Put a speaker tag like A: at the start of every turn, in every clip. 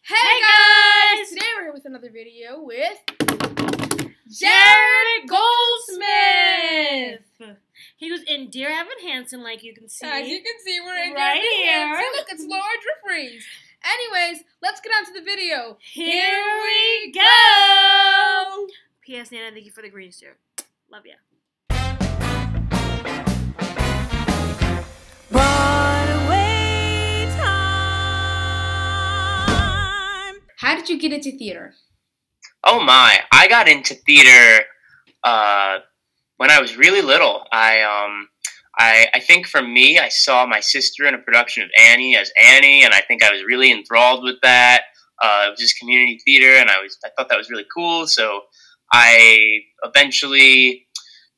A: Hey guys! Today we're here with another video with Jared Goldsmith!
B: He was in Dear Evan Hansen, like you can see.
A: As you can see, we're in
B: right here.
A: Look, it's Laura Driffries. Anyways, let's get on to the video.
B: Here we go! P.S. Nana, thank you for the green steer. Love ya. Broadway time!
A: How did you get into theater?
C: Oh my, I got into theater when I was really little. I think for me, I saw my sister in a production of Annie as Annie, and I think I was really enthralled with that. It was just community theater, and I thought that was really cool. So I eventually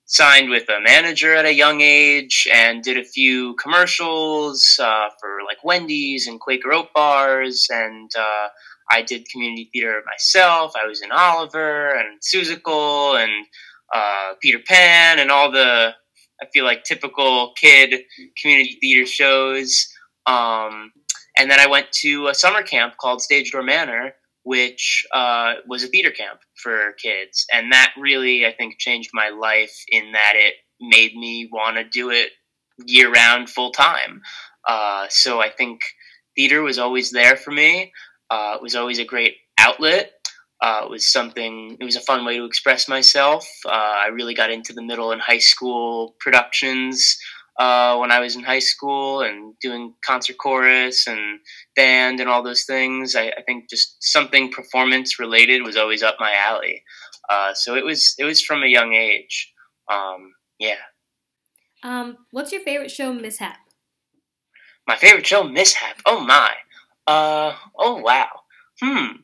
C: signed with a manager at a young age and did a few commercials for like Wendy's and Quaker Oat bars, and I did community theater myself. I was in Oliver and Seussical and Peter Pan and all the, I feel like, typical kid community theater shows. And then I went to a summer camp called Stage Door Manor, which was a theater camp for kids. And that really, I think, changed my life in that it made me want to do it year-round, full-time. So I think theater was always there for me. It was always a great outlet. It was a fun way to express myself. I really got into the middle and high school productions when I was in high school and doing concert chorus and band and all those things. I think just something performance related was always up my alley. So it was from a young age. Yeah.
B: What's your favorite show mishap?
C: My favorite show mishap? Oh my. Oh wow. I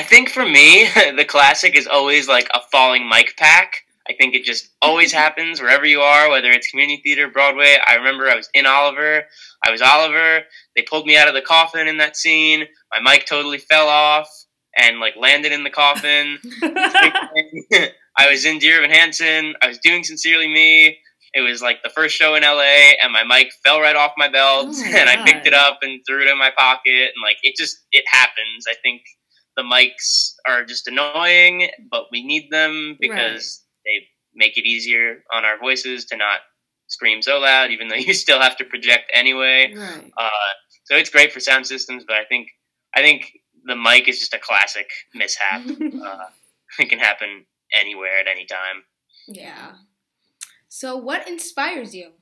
C: think for me, the classic is always like a falling mic pack. I think it just always happens wherever you are, whether it's community theater, Broadway. I remember I was in Oliver. I was Oliver. They pulled me out of the coffin in that scene. My mic totally fell off and like landed in the coffin. I was in Dear Evan Hansen. I was doing Sincerely Me. It was like the first show in LA, and my mic fell right off my belt, and I picked it up and threw it in my pocket, and like it happens. I think the mics are just annoying, but we need them because they make it easier on our voices to not scream so loud, even though you still have to project anyway.
A: Right.
C: So it's great for sound systems, but I think the mic is just a classic mishap. It can happen anywhere at any time.
A: Yeah. So what inspires you?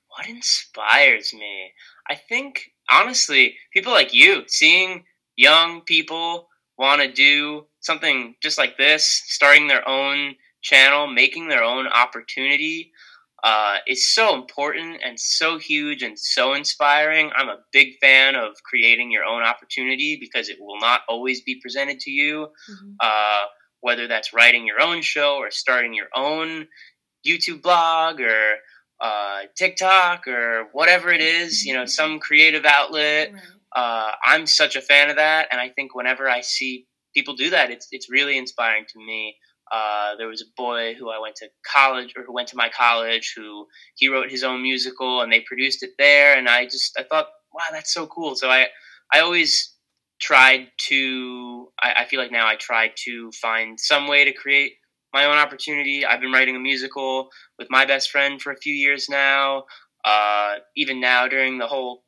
C: What inspires me? I think, honestly, people like you, seeing young people want to do something just like this, starting their own channel, making their own opportunity, is so important and so huge and so inspiring. I'm a big fan of creating your own opportunity because it will not always be presented to you, whether that's writing your own show or starting your own YouTube blog or TikTok or whatever it is, some creative outlet.
A: Right.
C: I'm such a fan of that, and I think whenever I see people do that, it's really inspiring to me. There was a boy who I went to college, or who went to my college, who he wrote his own musical, and they produced it there, and I thought, wow, that's so cool. So I always tried to, I feel like now I try to find some way to create my own opportunity. I've been writing a musical with my best friend for a few years now. Even now during the whole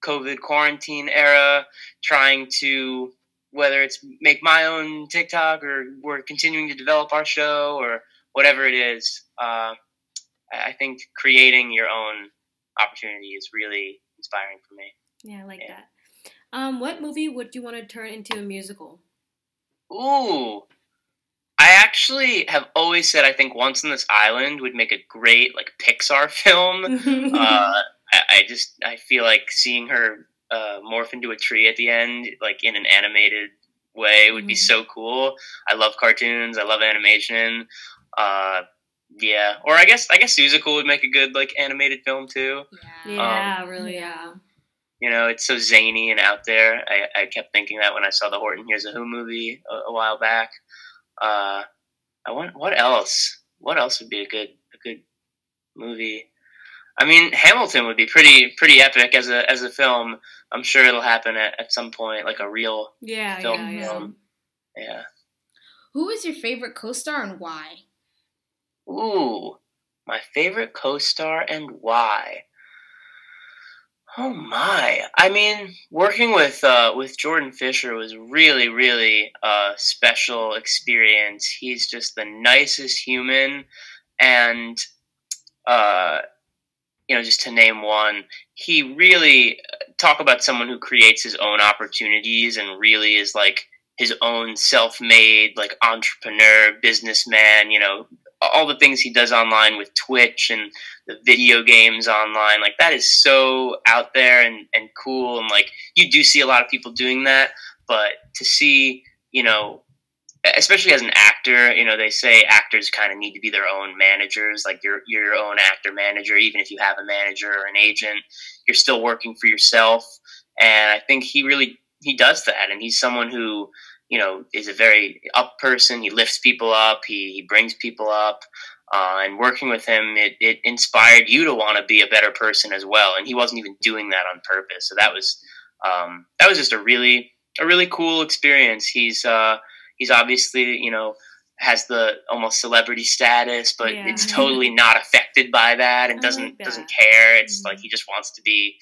C: COVID quarantine era, trying to, whether it's make my own TikTok or we're continuing to develop our show or whatever it is, I think creating your own opportunity is really inspiring for me.
B: Yeah, I like that. What movie would you want to turn into a musical?
C: Ooh. I actually have always said I think Once on This Island would make a great like Pixar film. I feel like seeing her morph into a tree at the end, like in an animated way, would be so cool. I love cartoons. I love animation. Yeah, or I guess Seussical would make a good like animated film too.
B: Yeah, really, yeah.
C: It's so zany and out there. I kept thinking that when I saw the Horton Hears a Who movie a while back. What else? What else would be a good movie? I mean, Hamilton would be pretty epic as a film. I'm sure it'll happen at some point, like a real film. Yeah.
A: Who is your favorite co-star and why?
C: Ooh, my favorite co-star and why? Oh my! I mean, working with Jordan Fisher was really a special experience. He's just the nicest human, and uh, just to name one, he really talk about someone who creates his own opportunities and really is like his own self-made like entrepreneur, businessman. All the things he does online with Twitch and the video games online, like that is so out there and cool. And like you do see a lot of people doing that, but to see, especially as an actor, they say actors kind of need to be their own managers. Like you're your own actor manager, even if you have a manager or an agent, you're still working for yourself. And I think he does that. And he's someone who, is a very up person. He lifts people up. He brings people up. And working with him, it inspired you to want to be a better person as well. And he wasn't even doing that on purpose. So that was just a really cool experience. He's obviously, has the almost celebrity status, but it's totally not affected by that and doesn't care. It's like he just wants to be,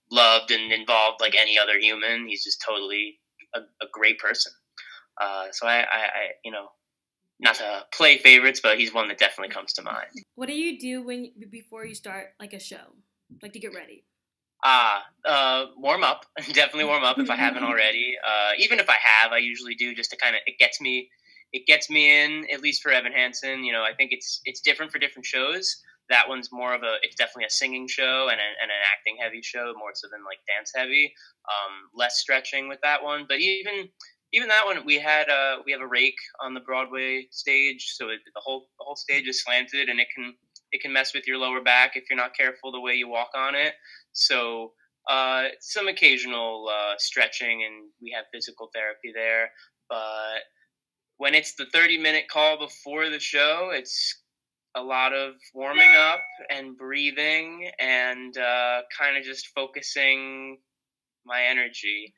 C: loved and involved like any other human. He's just totally a great person. So I not to play favorites, but he's one that definitely comes to mind.
B: What do you do before you start like a show, like to get ready?
C: Warm up. Definitely warm up if I haven't already. Even if I have, I usually do just to kind of it gets me in, at least for Evan Hansen. I think it's different for different shows. That one's more of it's definitely a singing show and an acting heavy show, more so than like dance heavy. Less stretching with that one, but even that one, we have a rake on the Broadway stage, so the whole stage is slanted, and it can mess with your lower back if you're not careful the way you walk on it. So some occasional stretching, and we have physical therapy there. But when it's the 30-minute call before the show, it's a lot of warming up and breathing and kind of just focusing my energy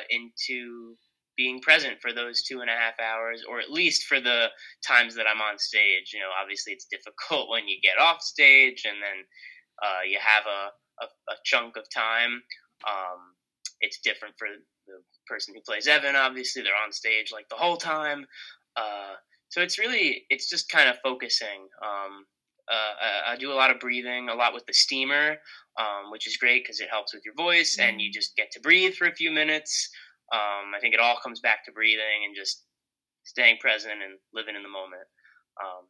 C: into being present for those 2.5 hours, or at least for the times that I'm on stage. Obviously it's difficult when you get off stage and then you have a chunk of time. It's different for the person who plays Evan. Obviously they're on stage like the whole time. So it's just kind of focusing. I do a lot of breathing, a lot with the steamer, which is great because it helps with your voice and you just get to breathe for a few minutes. I think it all comes back to breathing and just staying present and living in the moment.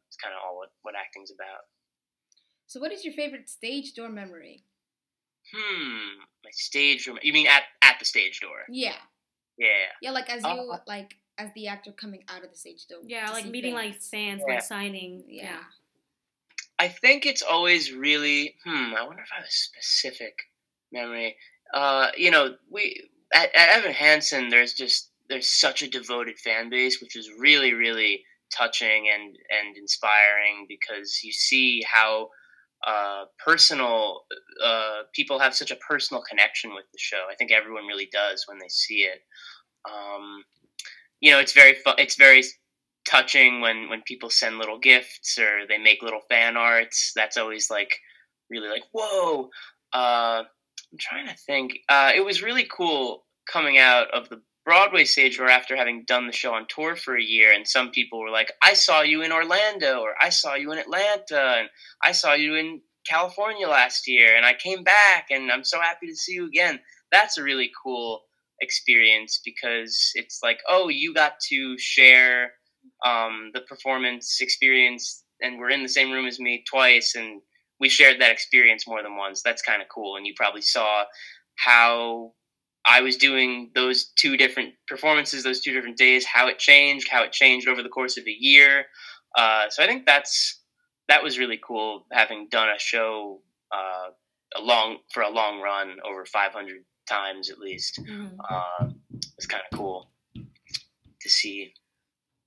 C: It's kind of all what acting's about.
A: So what is your favorite stage door memory?
C: My stage door. You mean at the stage door?
A: Yeah.
C: Yeah.
A: Yeah, like as you as the actor coming out of the stage door.
B: Yeah, like meeting fans. Like fans, like signing. Yeah.
C: I think it's always really. I wonder if I have a specific memory. We at Evan Hansen, there's such a devoted fan base, which is really touching and inspiring because you see how personal people have such a personal connection with the show. I think everyone really does when they see it. It's very fun. It's very touching when people send little gifts or they make little fan arts. That's always like really like whoa. I'm trying to think. It was really cool coming out of the Broadway stage or after having done the show on tour for a year, and some people were like, I saw you in Orlando, or I saw you in Atlanta, and I saw you in California last year, and I came back, and I'm so happy to see you again. That's a really cool experience because it's like, oh, you got to share the performance experience, and we're in the same room as me twice, and we shared that experience more than once. That's kind of cool, and you probably saw how I was doing those two different performances, those 2 different days, how it changed over the course of a year. So I think that was really cool, having done a show for a long run, over 500 times at least. It's kind of cool to see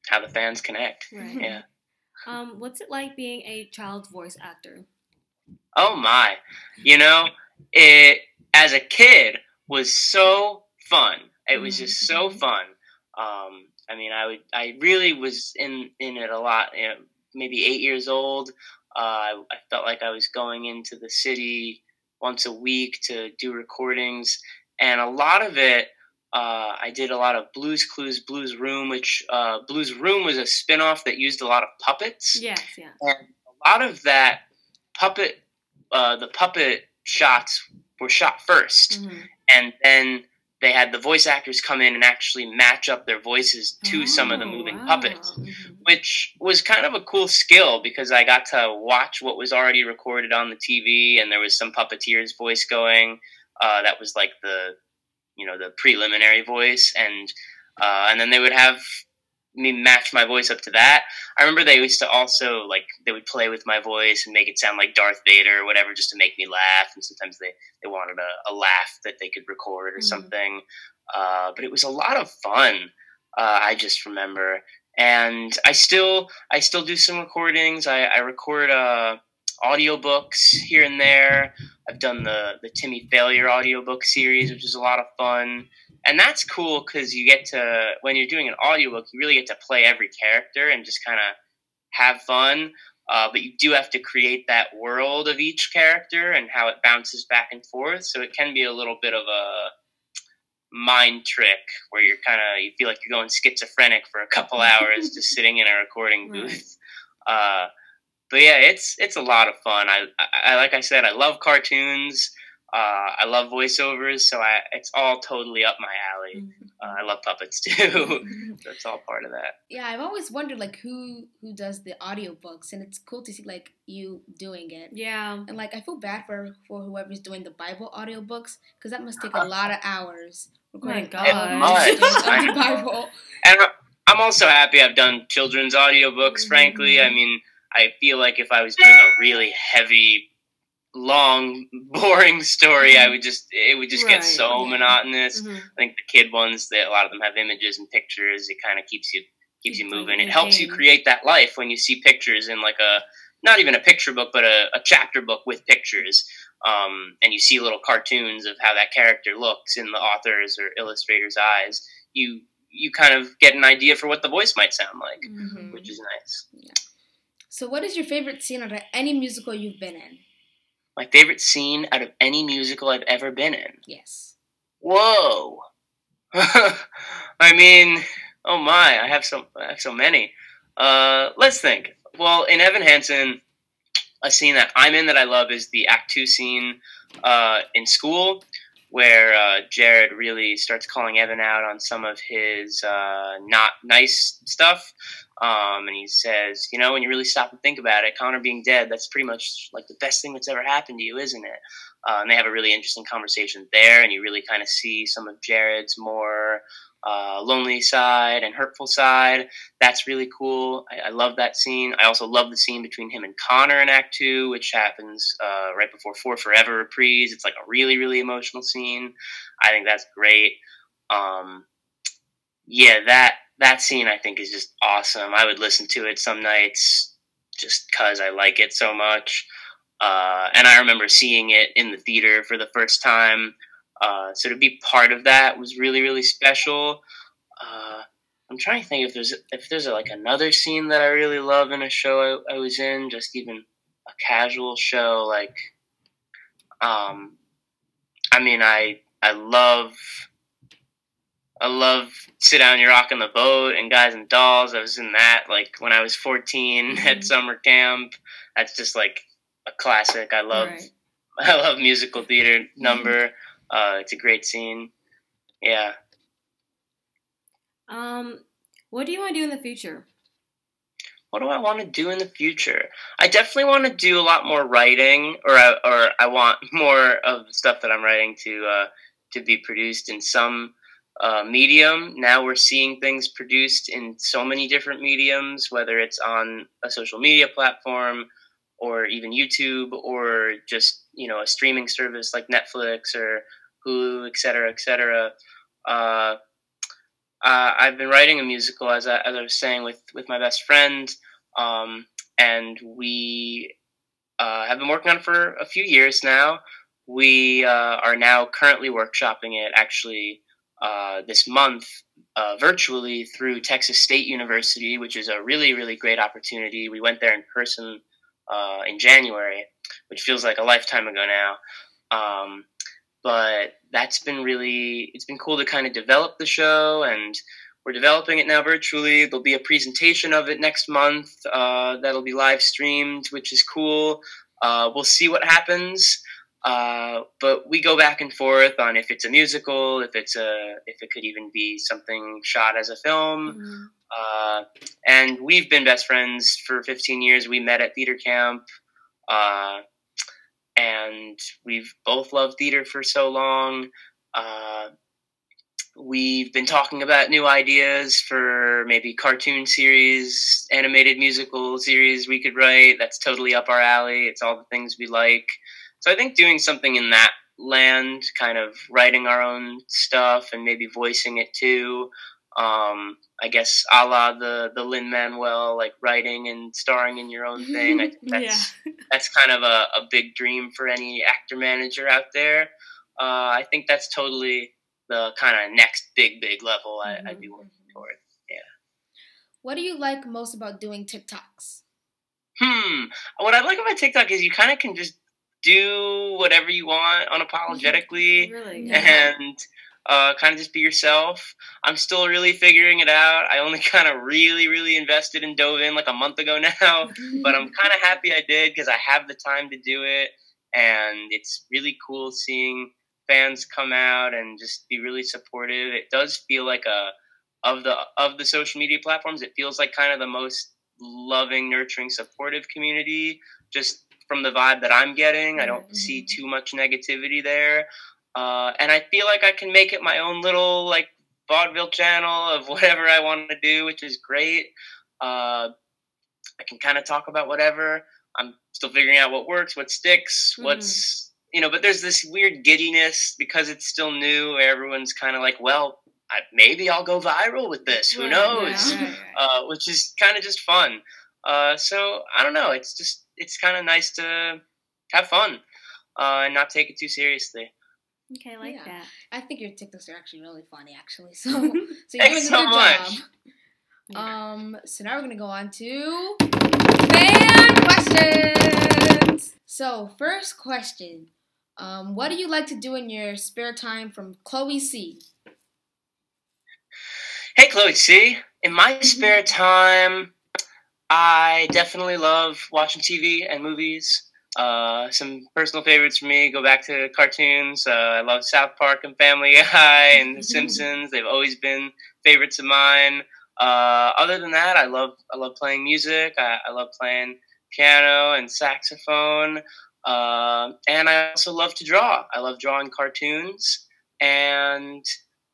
C: how the fans connect.
B: Right.
C: Yeah.
B: What's it like being a child's voice actor?
C: Oh my. You know, it as a kid was so fun. It was just so fun. I mean, I really was in it a lot. You know, maybe 8 years old. I felt like I was going into the city once a week to do recordings, and a lot of it. I did a lot of Blues Clues, Blues Room, which Blues Room was a spinoff that used a lot of puppets.
B: Yes, yeah.
C: And a lot of that puppet, the puppet shots were shot 1st, and then they had the voice actors come in and actually match up their voices to some of the moving puppets, which was kind of a cool skill because I got to watch what was already recorded on the TV, and there was some puppeteer's voice going. That was like the preliminary voice, and then they would have me match my voice up to that. I remember they used to also, like, they would play with my voice and make it sound like Darth Vader or whatever just to make me laugh, and sometimes they wanted a laugh that they could record or something. But it was a lot of fun, I just remember. And I still do some recordings. I record audiobooks here and there. I've done the Timmy Failure audiobook series, which is a lot of fun. And that's cool because you get to, when you're doing an audiobook, you really get to play every character and just kind of have fun. But you do have to create that world of each character and how it bounces back and forth. So it can be a little bit of a mind trick where you feel like you're going schizophrenic for a couple hours just sitting in a recording booth. But yeah, it's a lot of fun. I like I said, I love cartoons. I love voiceovers, so it's all totally up my alley. I love puppets too. That's all part of that.
A: Yeah, I've always wondered like who does the audiobooks, and it's cool to see like you doing it.
B: Yeah.
A: And like I feel bad for whoever's doing the Bible audiobooks because that must take a lot of hours recording
B: God.
A: of the Bible.
C: And I'm also happy I've done children's audiobooks, frankly. I mean, I feel like if I was doing a really heavy, long, boring story, it would just get so monotonous. I think the kid ones, a lot of them have images and pictures. It kind of keeps you moving. It helps you create that life when you see pictures in like not even a picture book, but a chapter book with pictures. And you see little cartoons of how that character looks in the author's or illustrator's eyes. You kind of get an idea for what the voice might sound like, which is nice.
A: Yeah. So what is your favorite scene out of any musical you've been in?
C: My favorite scene out of any musical I've ever been in?
A: Yes.
C: Whoa. I mean, oh my, I have so many. Let's think. Well, in Evan Hansen, a scene that I'm in that I love is the Act 2 scene in school, where Jared really starts calling Evan out on some of his not nice stuff. And he says, when you really stop and think about it, Connor being dead, that's pretty much like the best thing that's ever happened to you, isn't it? And they have a really interesting conversation there, and you really kind of see some of Jared's more lonely side and hurtful side. That's really cool. I love that scene. I also love the scene between him and Connor in Act 2, which happens right before For Forever reprise. It's like a really, really emotional scene. I think that's great. That scene I think is just awesome. I would listen to it some nights just because I like it so much. And I remember seeing it in the theater for the first time. So to be part of that was really, really special. I'm trying to think if there's like another scene that I really love in a show I was in, just even a casual show. Like, I mean, I love Sit Down, You're Rockin' the Boat and Guys and Dolls. I was in that like when I was 14 at summer camp. That's just like a classic. I love musical theater number. It's a great scene. Yeah.
B: What do you want to do in the future?
C: What do I want to do in the future? I definitely want to do a lot more writing, or I want more of the stuff that I'm writing to be produced in some medium. Now we're seeing things produced in so many different mediums, whether it's on a social media platform or even YouTube or just, a streaming service like Netflix or Hulu, et cetera, et cetera. I've been writing a musical, as I was saying, with my best friend, and we have been working on for a few years now. We are now currently workshopping it actually this month virtually through Texas State University, which is a really, really great opportunity. We went there in person in January, which feels like a lifetime ago now. But it's been cool to kind of develop the show, and we're developing it now virtually. There'll be a presentation of it next month that'll be live streamed, which is cool. We'll see what happens. But we go back and forth on if it's a musical, if it could even be something shot as a film. Mm-hmm. And we've been best friends for 15 years. We met at theater camp. And we've both loved theater for so long. We've been talking about new ideas for maybe cartoon series, animated musical series we could write. That's totally up our alley. It's all the things we like. So I think doing something in that land, kind of writing our own stuff and maybe voicing it too, I guess a la the Lin-Manuel, like writing and starring in your own thing. I think that's kind of a big dream for any actor manager out there. I think that's totally the kind of next big level I'd be working toward. Yeah.
A: What do you like most about doing TikToks?
C: What I like about TikTok is you kind of can just do whatever you want unapologetically. Really? Yeah. And kind of just be yourself. I'm still really figuring it out. I only kind of really invested and dove in like a month ago now, but I'm kind of happy I did because I have the time to do it, and it's really cool seeing fans come out and just be really supportive. It does feel like of the social media platforms, it feels like kind of the most loving, nurturing, supportive community, just from the vibe that I'm getting. I don't see too much negativity there. And I feel like I can make it my own little like vaudeville channel of whatever I want to do, which is great. I can kind of talk about whatever. I'm still figuring out what works, what sticks, what's, but there's this weird giddiness because it's still new. Everyone's kind of like, well, maybe I'll go viral with this. Who knows? Right. Which is kind of just fun. So I don't know. It's kind of nice to have fun and not take it too seriously.
B: Okay, I like that.
A: I think your TikToks are actually really funny, actually. So you're doing a good job. So now we're gonna go on to fan questions. So first question, what do you like to do in your spare time? From Chloe C.
C: Hey, Chloe C. In my spare time, I definitely love watching TV and movies. Some personal favorites for me go back to cartoons. I love South Park and Family Guy and The Simpsons. They've always been favorites of mine. Other than that, I love playing music. I love playing piano and saxophone. And I also love to draw. I love drawing cartoons. And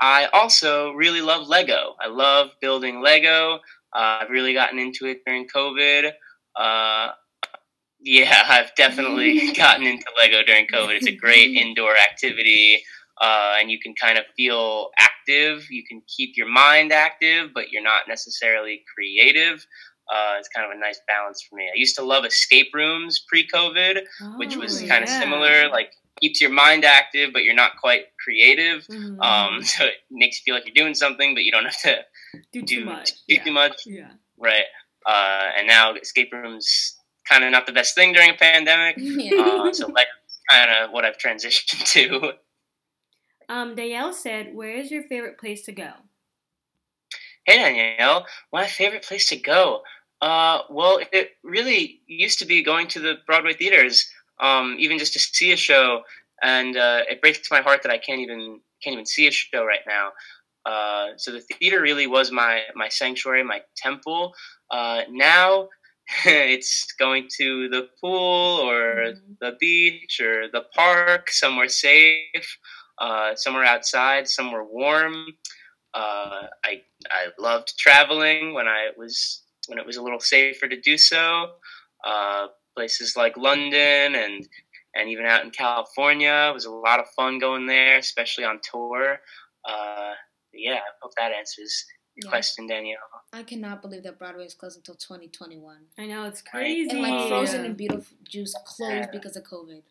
C: I also really love Lego. I love building Lego. I've really gotten into it during COVID. Yeah, I've definitely gotten into Lego during COVID. It's a great indoor activity, and you can kind of feel active. You can keep your mind active, but you're not necessarily creative. It's kind of a nice balance for me. I used to love escape rooms pre-COVID, which was kind of similar, like keeps your mind active, but you're not quite creative. So it makes you feel like you're doing something, but you don't have to do too much. Yeah. Right. And now escape rooms kind of not the best thing during a pandemic. So like kind of what I've transitioned to.
B: Danielle said, where is your favorite place to go?
C: Hey, Danielle. My favorite place to go? Well, it really used to be going to the Broadway theaters, even just to see a show. And it breaks my heart that I can't even see a show right now. So the theater really was my sanctuary, my temple. Now it's going to the pool or the beach or the park, somewhere safe, somewhere outside, somewhere warm. I loved traveling when it was a little safer to do so. Places like London and even out in California, it was a lot of fun going there, especially on tour. Yeah, I hope that answers question, Danielle.
A: I cannot believe that Broadway is closed until 2021.
B: I know, it's crazy.
A: And like Frozen and Beetlejuice closed because of COVID.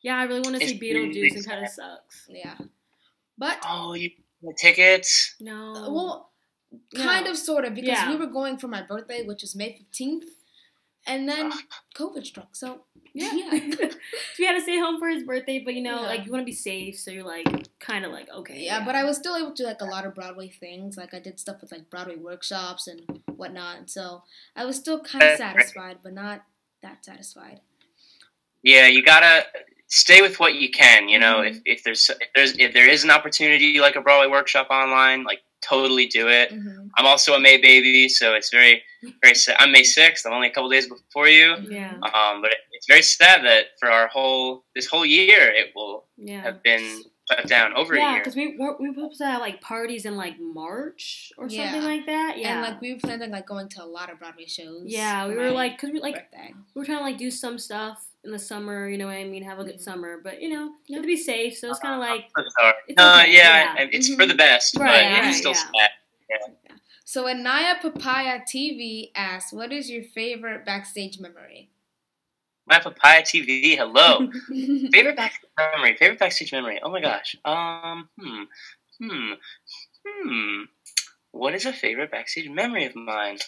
B: Yeah, I really want to see Beetlejuice, and kind of sucks.
A: Yeah, but
C: you get tickets?
B: No.
A: Well, kind of, sort of, because we were going for my birthday, which is May 15th, and then COVID struck. So
B: yeah. So we had to stay home for his birthday, but like you want to be safe, so you're like kind of like okay.
A: Yeah, but I was still able to do like a lot of Broadway things. Like I did stuff with like Broadway workshops and whatnot, and so I was still kind of satisfied, but not that satisfied.
C: Yeah, you gotta stay with what you can. If there is an opportunity like a Broadway workshop online, like totally do it. I'm also a May baby, so it's very, very sad. I'm May 6th. I'm only a couple days before you.
B: Yeah.
C: But it's very sad that for this whole year, it will have been shut down over a year.
B: Yeah, because we were supposed to have like parties in like March or something like that. Yeah.
A: And like we were planning on like going to a lot of Broadway shows.
B: Yeah, we were like, because we
A: birthday.
B: We were trying to like do some stuff in the summer. You know what I mean? Have a good summer, but you have to be safe. So it's kind of like.
C: I'm sorry. It's for the best, but it's still sad. Yeah.
A: So Anaya Papaya TV asks, "What is your favorite backstage memory?"
C: My Papaya TV, hello. Favorite backstage memory. Oh my gosh. What is a favorite backstage memory of mine?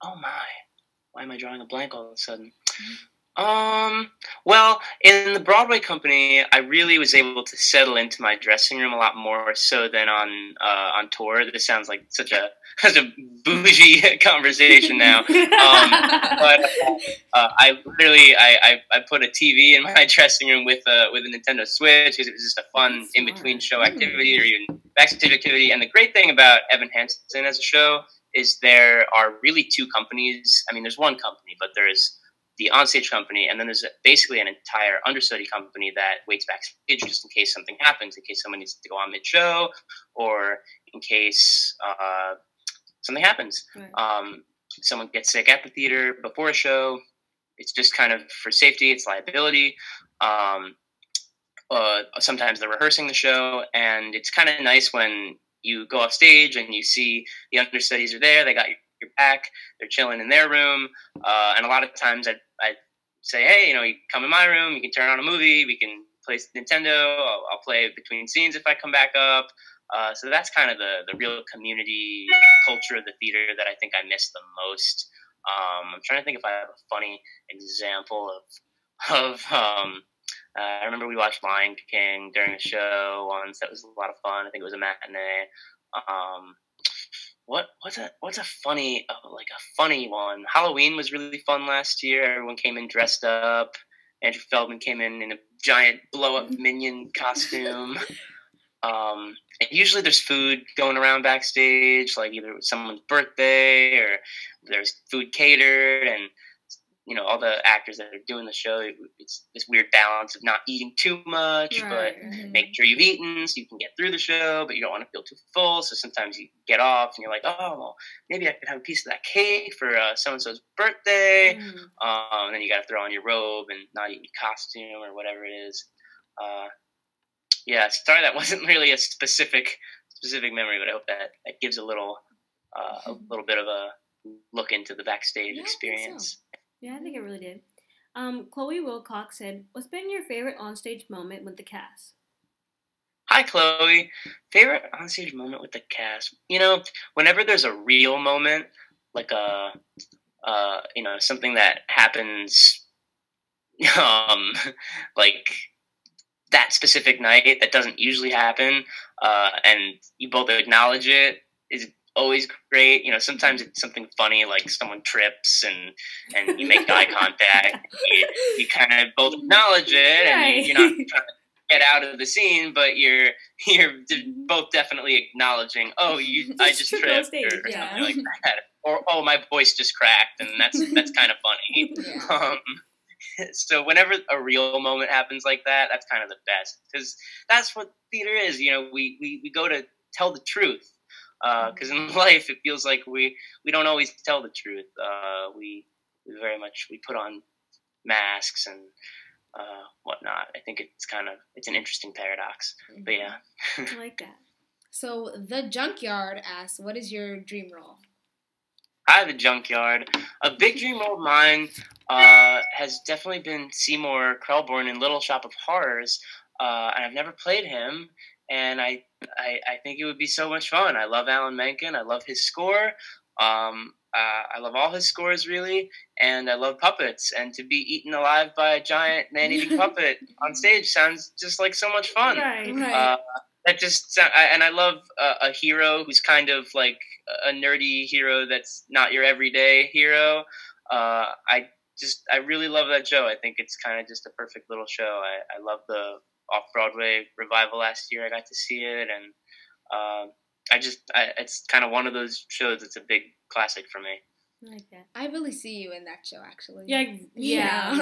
C: Oh my. Why am I drawing a blank all of a sudden? Well, in the Broadway company, I really was able to settle into my dressing room a lot more so than on tour. This sounds like such a bougie conversation now. But I literally put a TV in my dressing room with a Nintendo Switch because it was just a fun in between show activity or even backstage activity. And the great thing about Evan Hansen as a show is there are really two companies. I mean, there's one company, but there's the onstage company, and then there's basically an entire understudy company that waits backstage just in case something happens, in case someone needs to go on mid-show, or in case something happens. Right. Someone gets sick at the theater before a show. It's just kind of for safety. It's liability. Sometimes they're rehearsing the show, and it's kind of nice when you go off stage and you see the understudies are there. They got your back. They're chilling in their room. And a lot of times I'd say, hey, you come in my room. You can turn on a movie. We can play Nintendo. I'll play between scenes if I come back up. So that's kind of the real community culture of the theater that I think I miss the most. I'm trying to think if I have a funny example of I remember we watched Lion King during a show once. That was a lot of fun. I think it was a matinee. What's a funny one? Halloween was really fun last year. Everyone came in dressed up. Andrew Feldman came in a giant blow-up minion costume. And usually there's food going around backstage, like either it was someone's birthday or there's food catered, and all the actors that are doing the show, it's this weird balance of not eating too much, but make sure you've eaten so you can get through the show, but you don't want to feel too full. So sometimes you get off and you're like, oh, well, maybe I could have a piece of that cake for so-and-so's birthday. And then you got to throw on your robe and not eat your costume or whatever it is. Sorry, that wasn't really a specific memory, but I hope that gives a little bit of a look into the backstage experience.
B: Yeah, I think it really did. Chloe Wilcox said, "What's been your favorite onstage moment with the cast?"
C: Hi, Chloe. Favorite onstage moment with the cast? Whenever there's a real moment, like something that happens, like that specific night that doesn't usually happen, and you both acknowledge it, is always great. Sometimes it's something funny, like someone trips and you make eye contact. You kind of both acknowledge it, and you're not trying to get out of the scene, but you're both definitely acknowledging, I just tripped or something like that, or my voice just cracked, and that's kind of funny. So whenever a real moment happens like that, that's kind of the best, because that's what theater is. We go to tell the truth. Because in life, it feels like we don't always tell the truth. We put on masks and whatnot. I think it's an interesting paradox. But yeah,
B: I like that.
A: So the Junkyard asks, what is your dream role?
C: Hi, the Junkyard. A big dream role of mine has definitely been Seymour Krelborn in Little Shop of Horrors, and I've never played him, and I think it would be so much fun. I love Alan Menken. I love his score. I love all his scores, really, and I love puppets. And to be eaten alive by a giant man-eating puppet on stage sounds just like so much fun.
A: Right.
C: And I love a hero who's kind of like a nerdy hero that's not your everyday hero. I really love that show. I think it's kind of just a perfect little show. I love the off-Broadway revival last year. I got to see it, and it's kind of one of those shows that's a big classic for me.
B: I like that.
A: I really see you in that show, actually.
B: Yeah.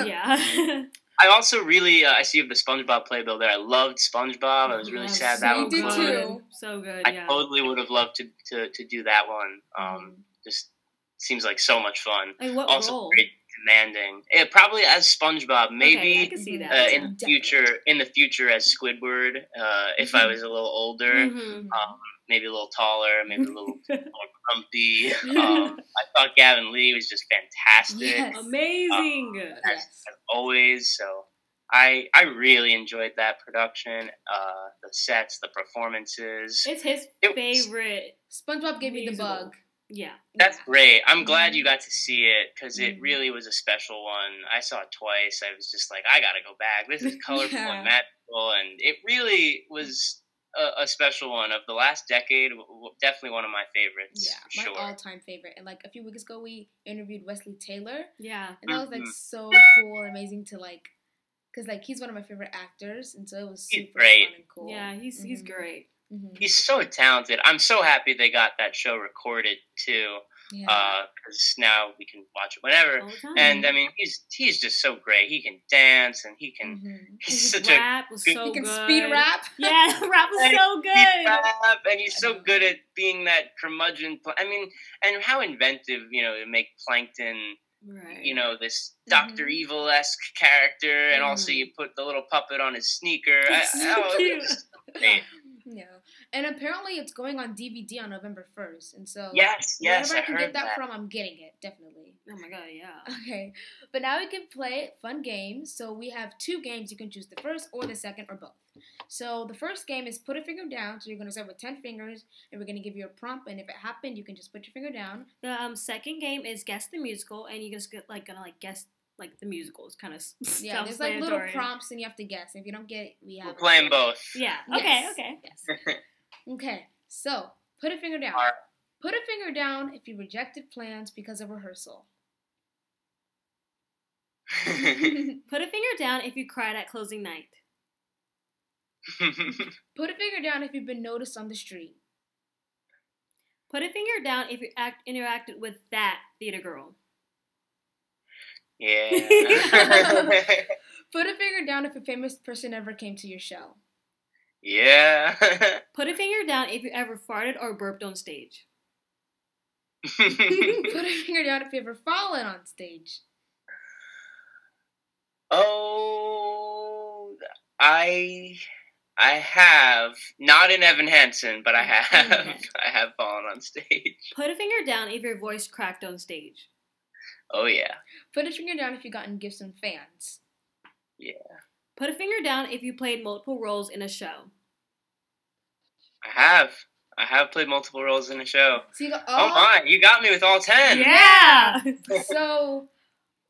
C: I also really, I see the SpongeBob playbill there. I loved SpongeBob. I was really sad that one.
A: You did too.
B: So good,
C: I totally would have loved to do that one. Just seems like so much fun.
B: Like what
C: also
B: role?
C: Very demanding. Probably as SpongeBob, maybe
B: Okay, I can see that.
C: in the future as Squidward. If I was a little older,
B: Mm-hmm.
C: maybe a little taller, maybe a little more grumpy. I thought Gavin Lee was just fantastic.
A: Yes.
B: Amazing.
C: As always. So I really enjoyed that production. The sets, the performances.
B: It's his favorite.
A: SpongeBob gave me the
B: musical.
A: bug.
B: Yeah.
C: That's great. I'm glad you got to see it because it really was a special one. I saw it twice. I was just like, I gotta go back. This is colorful and magical, and it really was a special one of the last decade. Definitely one of my favorites.
A: Yeah,
C: for
A: my
C: sure.
A: all-time favorite. And like a few weeks ago, we interviewed Wesley Taylor,
B: Yeah.
A: and that was like so cool and amazing to like, cause like he's one of my favorite actors, and so it was
C: He's
A: super
C: great.
A: fun and cool.
B: Yeah, he's great.
C: He's so talented. I'm so happy they got that show recorded too.
A: Yeah.
C: Because now we can watch it whenever.
B: All the time.
C: And I mean, he's just so great. He can dance, and he can. He's
B: His
C: such
B: rap was
C: good-
B: so
A: He can
B: good.
A: speed rap.
B: Yeah, rap was so good.
C: Rap, and he's so good at being that curmudgeon. I mean, and how inventive, to make Plankton,
B: Right.
C: this Dr. Evil-esque character, and also you put the little puppet on his sneaker.
B: Cute.
C: It's great.
A: Yeah, and apparently it's going on DVD on November 1st, and so
C: Yes,
A: wherever
C: I
A: I can
C: heard
A: get that
C: that.
A: from, I'm getting it definitely.
B: Oh my god, yeah.
A: Okay, but now we can play fun games. So we have 2 games. You can choose the first or the second or both. So the first game is put a finger down. So you're going to start with 10 fingers, and we're going to give you a prompt. And if it happened, you can just put your finger down.
B: The second game is guess the musical, and you just gonna guess like the musical. It's kind of
A: Yeah, there's like little prompts, and you have to guess. If you don't get it, we have.
C: We're playing both.
B: Yeah.
A: Yes.
B: Okay.
A: Yes. Okay. So put a finger down.
C: All right.
A: Put a finger down if you rejected plans because of rehearsal.
B: Put a finger down if you cried at closing night.
A: Put a finger down if you've been noticed on the street.
B: Put a finger down if you interacted with that theater girl.
C: Yeah.
A: Put a finger down if a famous person ever came to your show.
C: Yeah.
B: Put a finger down if you ever farted or burped on stage.
A: Put a finger down if you ever fallen on stage.
C: Oh, I have not in Evan Hansen, but I have.
B: Okay.
C: I have fallen on stage.
B: Put a finger down if your voice cracked on stage.
C: Oh yeah.
A: Put a finger down if you've gotten gifts from fans.
C: Yeah.
B: Put a finger down if you played multiple roles in a show.
C: I have played multiple roles in a show.
A: So you got
C: Oh my, you got me with all 10.
B: Yeah.
A: So,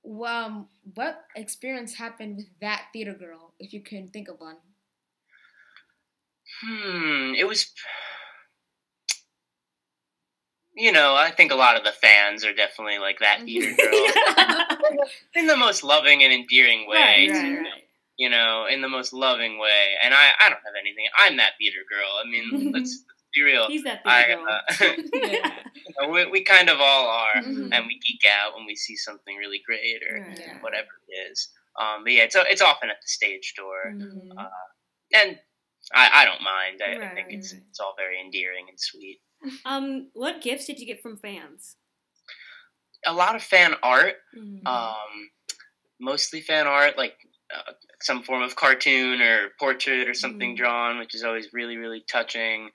A: what experience happened with that theater girl, if you can think of one?
C: It was, I think a lot of the fans are definitely like that theater girl. In the most loving and endearing way.
B: Right.
C: In the most loving way. And I don't have anything. I'm that theater girl. I mean, let's be real.
B: He's that theater girl.
A: Yeah.
C: We kind of all are.
A: Mhm.
C: And we geek out when we see something really great or
B: Right.
C: whatever it is. But yeah, it's often at the stage door.
A: Mhm.
C: And I don't mind. I
B: Right,
C: think
B: right.
C: it's all very endearing and sweet.
B: What gifts did you get from fans?
C: A lot of fan art.
B: Mm-hmm.
C: Mostly fan art, like some form of cartoon or portrait or something
B: Mhm.
C: drawn, which is always really, really touching.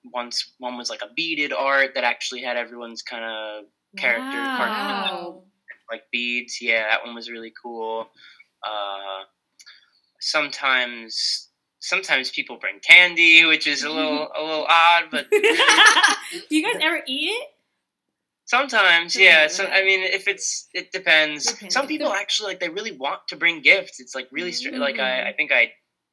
C: One was like a beaded art that actually had everyone's kind of character
A: Wow.
C: like beads. Yeah, that one was really cool. Sometimes people bring candy, which is a little odd, but
B: Do you guys ever eat it?
C: sometimes, yeah. So I mean, it depends.
B: Depends.
C: Some people actually like they really want to bring gifts. It's like really like I think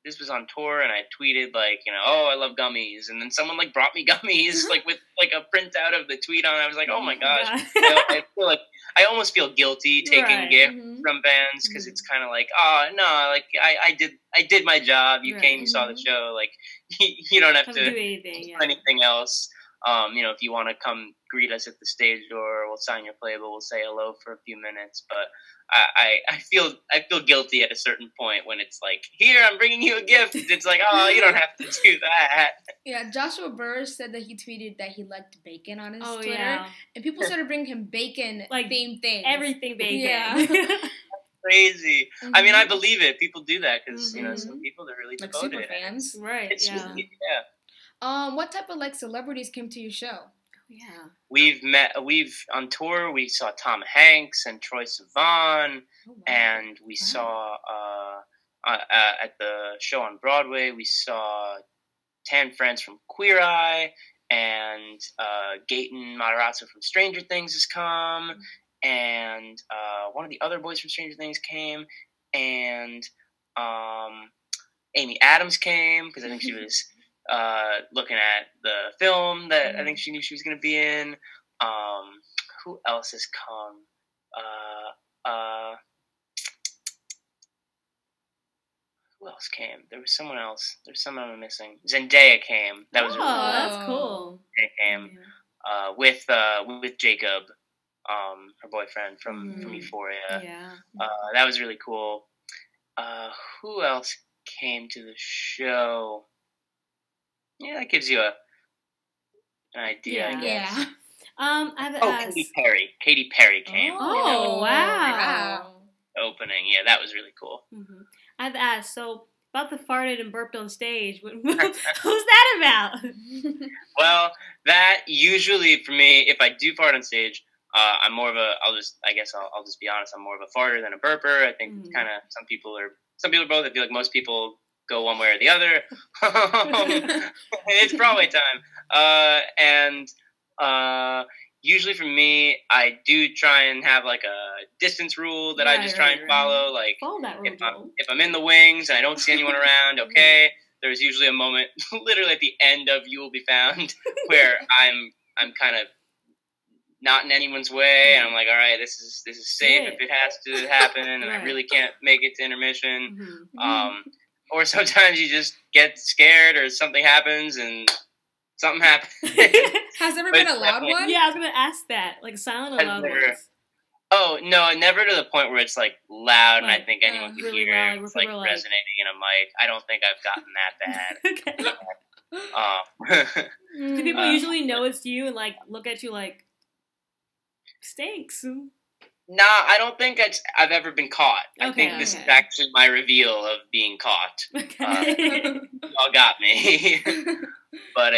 C: this was on tour and I tweeted like, you know, oh, I love gummies, and then someone like brought me gummies like with like a printout of the tweet on it. I was like, oh my gosh. I feel like I almost feel guilty taking gifts from bands because it's kind of like, oh no, like I did my job. You came, you saw the show. Like you don't have to
B: do anything.
C: Anything else. You know, if you want to come greet us at the stage door, we'll sign your playbill. We'll say hello for a few minutes. But I feel guilty at a certain point when it's like, here, I'm bringing you a gift. It's like, oh, you don't have to do that.
A: Yeah, Joshua Burr said that he tweeted that he liked bacon on his Twitter.
B: Yeah.
A: And people started bringing him bacon like themed things.
B: Everything bacon.
A: Yeah.
C: Crazy. I mean, I believe it. People do that because, you know, some people are really
A: like
C: devoted.
A: super fans.
B: Right,
C: It's really,
A: what type of like celebrities came to your show?
B: Yeah.
C: We've on tour, we saw Tom Hanks and Troye Sivan, and we saw at the show on Broadway, we saw Tan Friends from Queer Eye, and Gaten Matarazzo from Stranger Things has come, and one of the other boys from Stranger Things came, and Amy Adams came, because I think she was looking at the film that I think she knew she was going to be in. Who else has come? Who else came? There was someone else. There's someone I'm missing. Zendaya came. That was really cool.
B: That's cool.
C: Zendaya came with Jacob, her boyfriend from Euphoria.
B: Yeah.
C: That was really cool. Who else came to the show? Yeah, that gives you an idea. I guess.
B: Yeah.
C: Katy Perry came.
B: Oh, wow.
C: Opening, yeah, that was really cool.
B: I have to ask, so about the farted and burped on stage, who's that about?
C: Well, that usually for me, if I do fart on stage, I'm more of I'll just be honest, I'm more of a farter than a burper. I think it's kind of some people are both. I feel like most people go one way or the other. It's Broadway time. And usually for me, I do try and have like a distance rule that I just try and follow. Like if I'm in the wings and I don't see anyone around, okay. There's usually a moment, literally at the end of You Will Be Found, where I'm kind of not in anyone's way, and I'm like, all right, this is safe if it has to happen, and I really can't make it to intermission. Or sometimes you just get scared, or something happens, and something happens.
A: Has there ever been a loud one?
B: Yeah, I was gonna ask that, like silent or loud ones.
C: Oh no, never to the point where it's like loud, and I think anyone can
B: really
C: hear
B: loud,
C: it. It's like resonating in a mic. I don't think I've gotten that bad.
B: Okay. Do people usually know it's you and like look at you like stinks?
C: Nah, I don't think I've ever been caught. I think this is actually my reveal of being caught. Y'all got me. But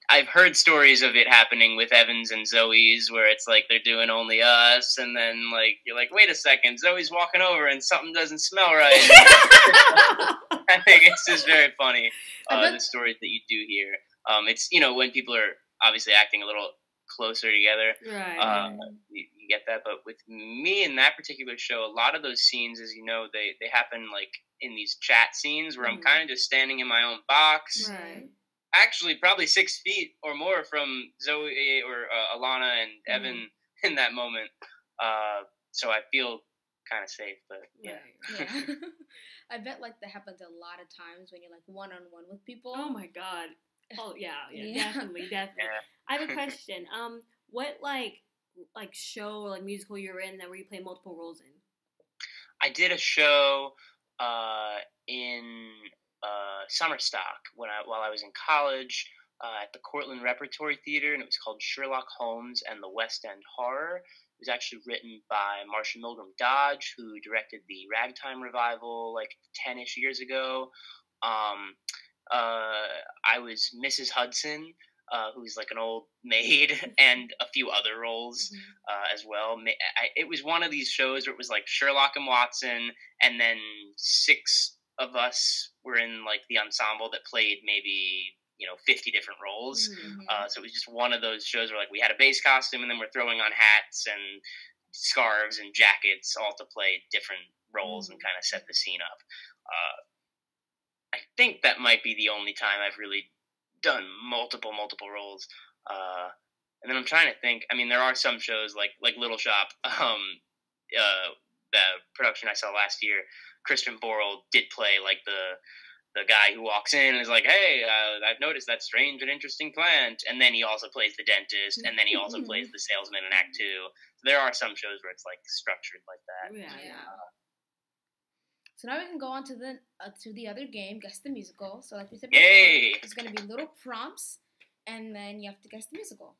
C: I've heard stories of it happening with Evans and Zoe's where it's like they're doing Only Us, and then like you're like, wait a second, Zoe's walking over and something doesn't smell right. I think it's just very funny, the stories that you do hear. It's, you know, when people are obviously acting a little closer together, you get that. But with me in that particular show, a lot of those scenes, as you know, they happen like in these chat scenes where I'm kind of just standing in my own box. Actually, probably 6 feet or more from Zoe or Alana and Evan in that moment. So I feel kind of safe, but yeah.
A: I bet like that happens a lot of times when you're like one-on-one with people.
B: Oh my god. Oh yeah, definitely. Yeah. I have a question. What like show or like musical you're in that where you play multiple roles in?
C: I did a show in summer stock while I was in college at the Cortland Repertory Theater, and it was called Sherlock Holmes and the West End Horror. It was actually written by Marcia Milgram Dodge, who directed the Ragtime revival like 10-ish years ago. I was Mrs. Hudson, who's like an old maid, and a few other roles as well. It was one of these shows where it was like Sherlock and Watson, and then 6 of us were in like the ensemble that played maybe 50 different roles. So it was just one of those shows where like we had a base costume, and then we're throwing on hats and scarves and jackets all to play different roles and kind of set the scene up. I think that might be the only time I've really done multiple roles. And then I'm trying to think. I mean, there are some shows like Little Shop. The production I saw last year, Christian Borle did play like the guy who walks in and is like, "Hey, I've noticed that strange and interesting plant," and then he also plays the dentist, and then he also plays the salesman in Act 2. So there are some shows where it's like structured like that.
A: Yeah. So now we can go on to the other game, Guess the Musical. So like we said before, it's going to be little prompts, and then you have to guess the musical.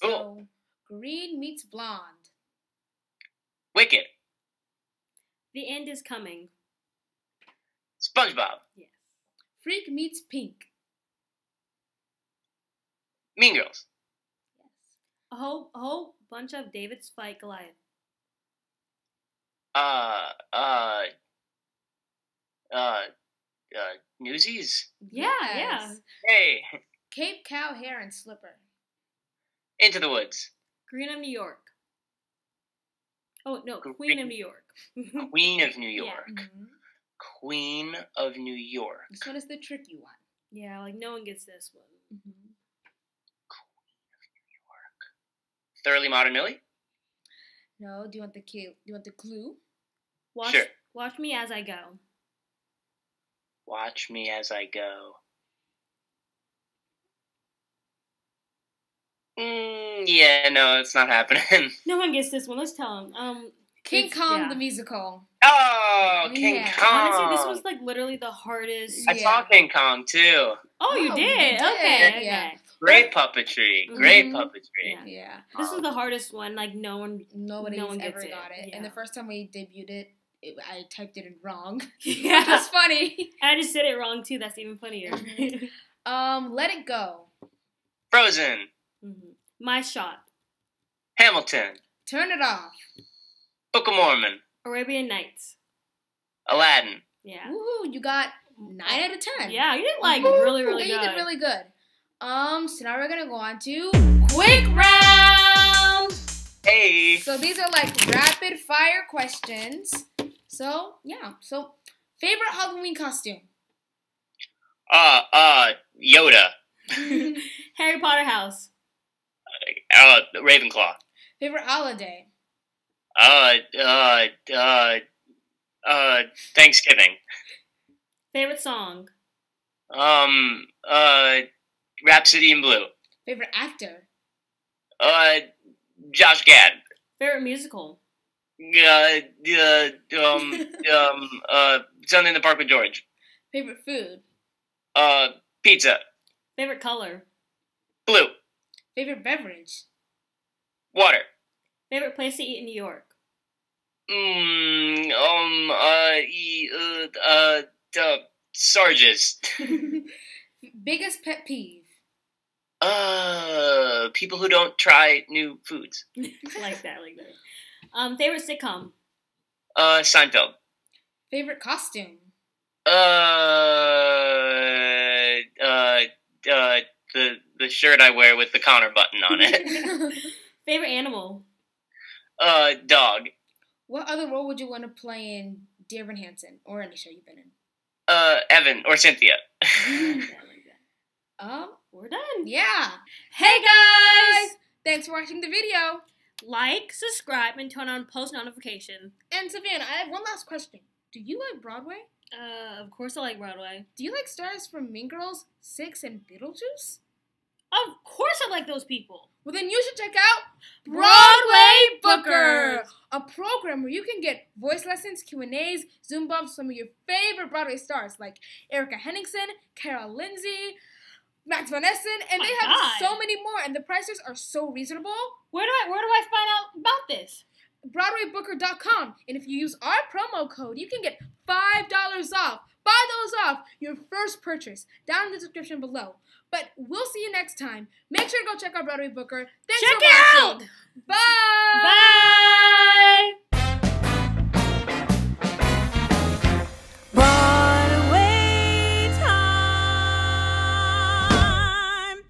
A: So, green meets blonde.
C: Wicked.
B: The End Is Coming.
C: SpongeBob.
B: Yes.
A: Freak meets pink.
C: Mean Girls.
B: Yes. A whole bunch of David's Fight Goliath.
C: Newsies.
B: Yeah.
C: Hey.
A: Cape, Cow, Hare, and Slipper.
C: Into the Woods.
B: Green of New York. Oh, no, Queen of New York.
C: Queen of New York.
B: Yeah.
C: Queen of New York.
A: This one is the tricky one.
B: Yeah, like no one gets this one.
C: Queen of New York. Thoroughly Modern Millie?
A: No, do you want the clue?
C: Sure.
B: Watch Me As I Go.
C: Watch Me As I Go. Yeah, no, it's not happening.
B: No one gets this one. Let's tell them.
A: King Kong the musical.
C: Oh, King Kong.
B: Honestly, this was like literally the hardest.
C: I saw King Kong too.
B: Oh, you did? Okay.
A: Yeah.
C: Great puppetry. Great puppetry.
B: Yeah. This was the hardest one. Like
A: nobody ever
B: gets
A: got it.
B: Yeah.
A: And the first time we debuted it, I typed it in wrong.
B: Yeah.
A: That's funny.
B: And I just said it wrong too. That's even funnier.
A: Let It Go.
C: Frozen.
B: My Shot.
C: Hamilton.
A: Turn It Off.
C: Book of Mormon.
B: Arabian Nights.
C: Aladdin.
B: Yeah.
A: Woohoo, you got 9 out of 10.
B: Yeah, you did like really good.
A: You did really good. So now we're gonna go on to quick round.
C: Hey.
A: So these are like rapid fire questions. So yeah. So favorite Halloween costume?
C: Yoda.
B: Harry Potter house.
C: Ravenclaw.
A: Favorite holiday?
C: Thanksgiving.
B: Favorite song.
C: Rhapsody in Blue.
A: Favorite actor?
C: Josh Gad.
B: Favorite musical.
C: Sunday in the Park with George.
A: Favorite food?
C: Pizza.
B: Favorite color.
C: Blue.
A: Favorite beverage?
C: Water.
B: Favorite place to eat in New York.
C: Sarges.
A: Biggest pet peeve?
C: People who don't try new foods.
B: like that. Favorite sitcom.
C: Seinfeld.
A: Favorite costume?
C: The shirt I wear with the collar button on it.
B: Favorite animal.
C: Dog.
A: What other role would you want to play in Dear Evan Hansen or any show you've been in?
C: Evan or Cynthia.
A: We're done.
B: Yeah.
A: Hey guys! Thanks for watching the video.
B: Like, subscribe, and turn on post notifications.
A: And Savannah, I have one last question. Do you like Broadway?
B: Of course I like Broadway.
A: Do you like stars from Mean Girls, Six, and Beetlejuice?
B: Of course I like those people.
A: Well, then you should check out Broadway Booker, a program where you can get voice lessons, Q&As, Zoom bumps, some of your favorite Broadway stars like Erica Henningsen, Carol Lindsay, Max Van Essen, and they have so many more, and the prices are so reasonable.
B: Where do I find out about this?
A: BroadwayBooker.com, and if you use our promo code, you can get $5 off. buy those off your first purchase down in the description below. But we'll see you next time. Make sure to go check out Broadway Booker. Thanks for watching.
B: Check it out.
A: Bye.
B: Bye.